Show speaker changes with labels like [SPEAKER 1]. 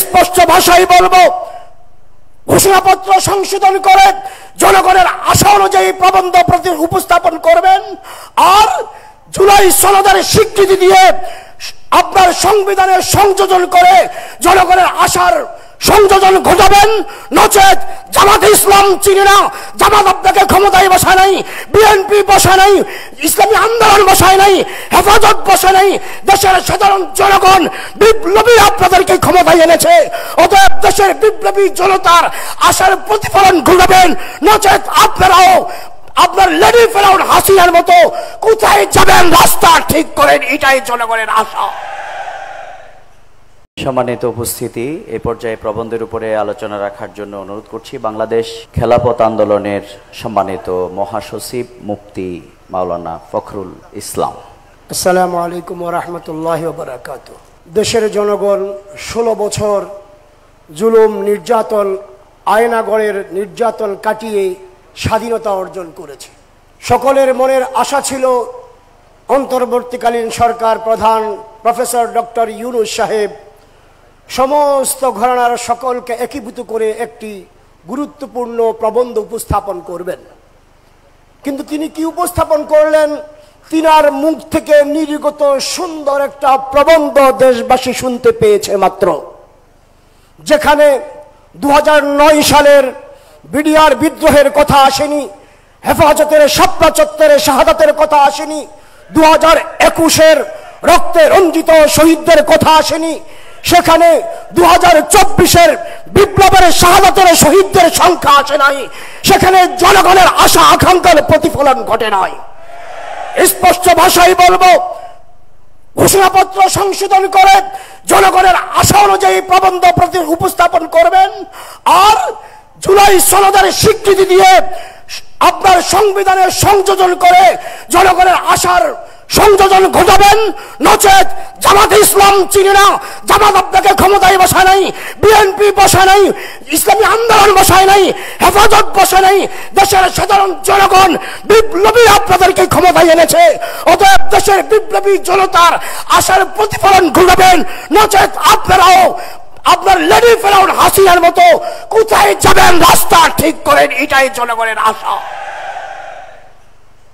[SPEAKER 1] স্পষ্ট ভাষায় বলবো, ঘোষণাপত্র সংশোধন করে জনগণের আশা অনুযায়ী প্রবন্ধ উপস্থাপন করবেন, আর জুলাই সনদের স্বীকৃতি দিয়ে আপনার সংবিধানের সংযোজন করে জনগণের আশার সংযোজন ঘটাবেন। নচেত জামাত ইসলাম চিনি না, জামাত আপনাকে ক্ষমতায় বসায় নাই, বিএনপি বসায় নাই, ইসলামী আন্দোলন বসায় নাই, হেফাজত বসায় নাই, দেশের সাধারণ জনগণ বিপ্লবী আপনাদেরকে ক্ষমতায় এনেছে। অতএব দেশের বিপ্লবী জনতার আশার প্রতিফলন ঘটাবেন, নচেত আপনারাও আপনার লেডি ফেরাউন হাসিনার মতো কোথায় যাবেন রাস্তা ঠিক করেন, এটাই জনগণের আশা।
[SPEAKER 2] সম্মানিত উপস্থিতি, এই পর্যায়ে প্রবন্ধের উপরে আলোচনা রাখার জন্য অনুরোধ করছি বাংলাদেশ খেলাফত আন্দোলনের সম্মানিত মহাসচিব মুফতি মাওলানা ফখরুল ইসলাম।
[SPEAKER 1] আসসালামু আলাইকুম ওয়া রাহমাতুল্লাহি ওয়া বারাকাতুহু। দেশের জনগণ 16 বছর জুলুম, নির্যাতন, আয়নাগড়ের নির্যাতন কাটিয়ে স্বাধীনতা অর্জন করেছে। সকলের মনের আশা ছিল অন্তর্বর্তীকালীন সরকার প্রধান প্রফেসর ডক্টর ইউনূস সাহেব সমস্ত ঘরানার সকলকে একীভূত করে একটি গুরুত্বপূর্ণ প্রবন্ধ উপস্থাপন করবেন। কিন্তু তিনি কি উপস্থাপন করলেন? তিনার মুখ থেকে নির্গত সুন্দর একটা প্রবন্ধ দেশবাসী শুনতে পেয়েছে মাত্র, যেখানে 2009 সালের বিডিআর বিদ্রোহের কথা আসেনি, হেফাজতের শাপলা চত্বরে শাহাদাতের কথা আসেনি, 2021-এর রক্তে রঞ্জিত শহীদদের কথা আসেনি, সেখানে 2024-এর বিপ্লবের শাহাদাতের শহীদদের সংখ্যা আসে নাই, সেখানে জনগণের আশা আকাঙ্ক্ষার প্রতিফলন ঘটে নাই। স্পষ্ট ভাষায় বলবো, ঘোষণাপত্র সংশোধন করে জনগণের আশা অনুযায়ী প্রবন্ধ উপস্থাপন করবেন, আর জুলাই সনদের স্বীকৃতি দিয়ে আপনার সংবিধানের সংযোজন করে জনগণের আশার সংযোজন ঘটাবেন। নচেত জামাত ইসলাম চিনি না, জামাত আপনাকে ক্ষমতায় বসায় নাই, বিএনপি বসায় নাই, ইসলামী আন্দোলন বসায় নাই, হেফাজত বসায় নাই, দেশের সাধারণ জনগণ বিপ্লবী আপনাদেরকে ক্ষমতায় এনেছে। অতএব দেশের বিপ্লবী জনতার আশার প্রতিফলন ঘটাবেন, নচেত আপনারাও আপনার লেডি ফেরাউন হাসিনার মতো কোথায় যাবেন রাস্তা ঠিক করেন, এটাই জনগণের আশা।